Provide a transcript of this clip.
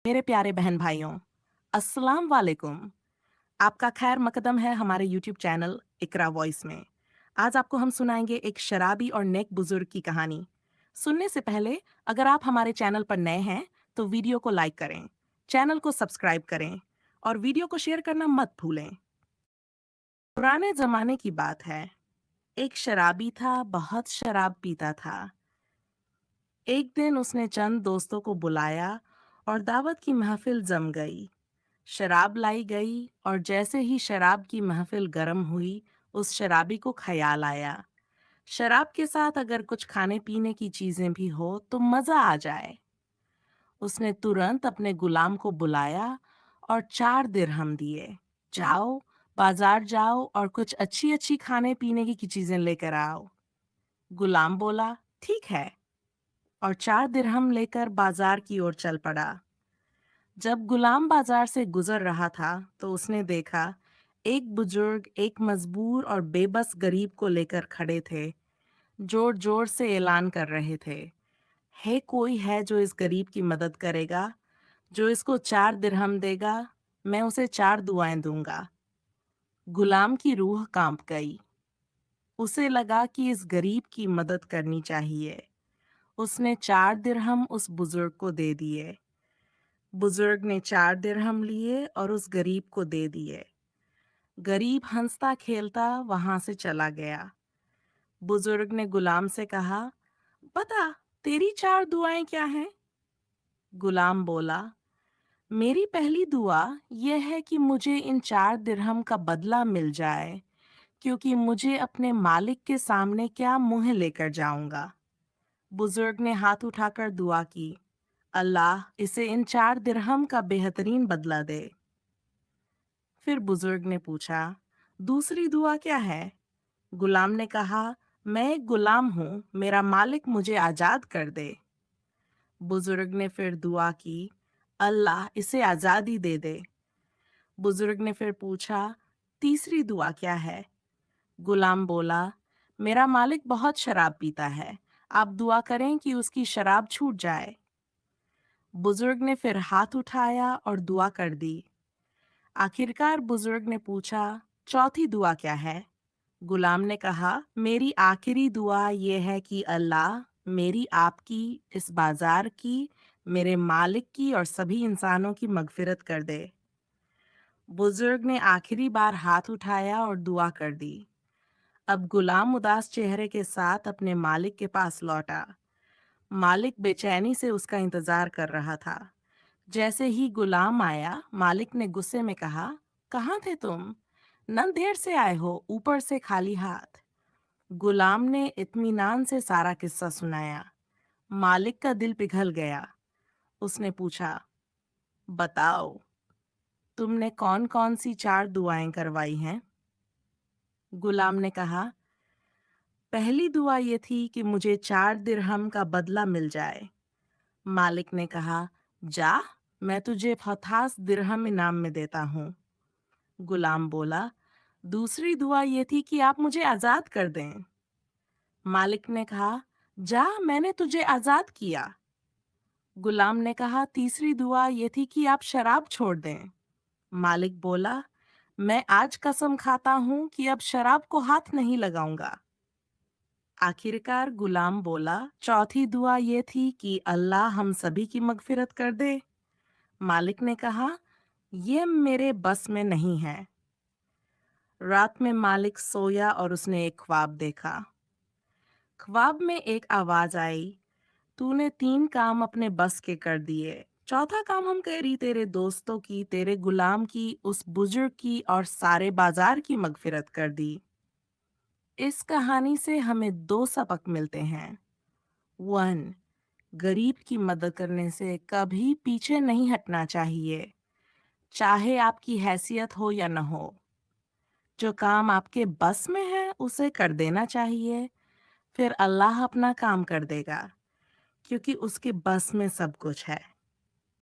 मेरे प्यारे बहन भाइयों, अस्सलाम वालेकुम। आपका खैर मकदम है हमारे यूट्यूब चैनल इकरा वॉइस में। आज आपको हम सुनाएंगे एक शराबी और नेक बुजुर्ग की कहानी। सुनने से पहले अगर आप हमारे चैनल पर नए हैं तो वीडियो को लाइक करें, चैनल को सब्सक्राइब करें और वीडियो को शेयर करना मत भूलें। पुराने जमाने की बात है। एक शराबी था, बहुत शराब पीता था। एक दिन उसने चंद दोस्तों को बुलाया और दावत की महफिल जम गई। शराब लाई गई और जैसे ही शराब की महफिल गर्म हुई, उस शराबी को ख्याल आया, शराब के साथ अगर कुछ खाने पीने की चीजें भी हो तो मजा आ जाए। उसने तुरंत अपने गुलाम को बुलाया और 4 दिरहम दिए। जाओ, बाजार जाओ और कुछ अच्छी अच्छी खाने पीने की चीजें लेकर आओ। गुलाम बोला, ठीक है, और 4 दिरहम लेकर बाजार की ओर चल पड़ा। जब गुलाम बाजार से गुजर रहा था तो उसने देखा एक बुजुर्ग एक मजबूर और बेबस गरीब को लेकर खड़े थे। जोर जोर से ऐलान कर रहे थे, है कोई है जो इस गरीब की मदद करेगा, जो इसको 4 दिरहम देगा, मैं उसे 4 दुआएं दूंगा। गुलाम की रूह कांप गई। उसे लगा कि इस गरीब की मदद करनी चाहिए। उसने 4 दिरहम उस बुजुर्ग को दे दिए। बुजुर्ग ने 4 दिरहम लिए और उस गरीब को दे दिए। गरीब हंसता खेलता वहां से चला गया। बुजुर्ग ने गुलाम से कहा, बता, तेरी 4 दुआएं क्या हैं? गुलाम बोला, मेरी पहली दुआ यह है कि मुझे इन 4 दिरहम का बदला मिल जाए, क्योंकि मुझे अपने मालिक के सामने क्या मुंह लेकर जाऊंगा। बुजुर्ग ने हाथ उठाकर दुआ की, अल्लाह इसे इन 4 दिरहम का बेहतरीन बदला दे। फिर बुजुर्ग ने पूछा, दूसरी दुआ क्या है? गुलाम ने कहा, मैं एक गुलाम हूँ, मेरा मालिक मुझे आजाद कर दे। बुजुर्ग ने फिर दुआ की, अल्लाह इसे आजादी दे दे। बुजुर्ग ने फिर पूछा, तीसरी दुआ क्या है? गुलाम बोला, मेरा मालिक बहुत शराब पीता है, आप दुआ करें कि उसकी शराब छूट जाए। बुजुर्ग ने फिर हाथ उठाया और दुआ कर दी। आखिरकार बुजुर्ग ने पूछा, चौथी दुआ क्या है? गुलाम ने कहा, मेरी आखिरी दुआ ये है कि अल्लाह मेरी, आपकी, इस बाजार की, मेरे मालिक की और सभी इंसानों की मगफिरत कर दे। बुजुर्ग ने आखिरी बार हाथ उठाया और दुआ कर दी। अब गुलाम उदास चेहरे के साथ अपने मालिक के पास लौटा। मालिक बेचैनी से उसका इंतजार कर रहा था। जैसे ही गुलाम आया, मालिक ने गुस्से में कहा, कहाँ थे तुम? न देर से आए हो, ऊपर से खाली हाथ। गुलाम ने इत्मीनान से सारा किस्सा सुनाया। मालिक का दिल पिघल गया। उसने पूछा, बताओ, तुमने कौन कौन सी 4 दुआएं करवाई हैं? गुलाम ने कहा, पहली दुआ ये थी कि मुझे 4 दिरहम का बदला मिल जाए। मालिक ने कहा, जा, मैं तुझे 50 दिरहम इनाम में देता हूँ। गुलाम बोला, दूसरी दुआ ये थी कि आप मुझे आजाद कर दें। मालिक ने कहा, जा, मैंने तुझे आजाद किया। गुलाम ने कहा, तीसरी दुआ ये थी कि आप शराब छोड़ दें। मालिक बोला, मैं आज कसम खाता हूं कि अब शराब को हाथ नहीं लगाऊंगा। आखिरकार गुलाम बोला, चौथी दुआ ये थी कि अल्लाह हम सभी की मगफिरत कर दे। मालिक ने कहा, ये मेरे बस में नहीं है। रात में मालिक सोया और उसने एक ख्वाब देखा। ख्वाब में एक आवाज आई, तूने 3 काम अपने बस के कर दिए, चौथा काम हम करी तेरे दोस्तों की, तेरे गुलाम की, उस बुजुर्ग की और सारे बाजार की मगफिरत कर दी। इस कहानी से हमें 2 सबक मिलते हैं। 1, गरीब की मदद करने से कभी पीछे नहीं हटना चाहिए, चाहे आपकी हैसियत हो या न हो। जो काम आपके बस में है उसे कर देना चाहिए, फिर अल्लाह अपना काम कर देगा, क्योंकि उसके बस में सब कुछ है।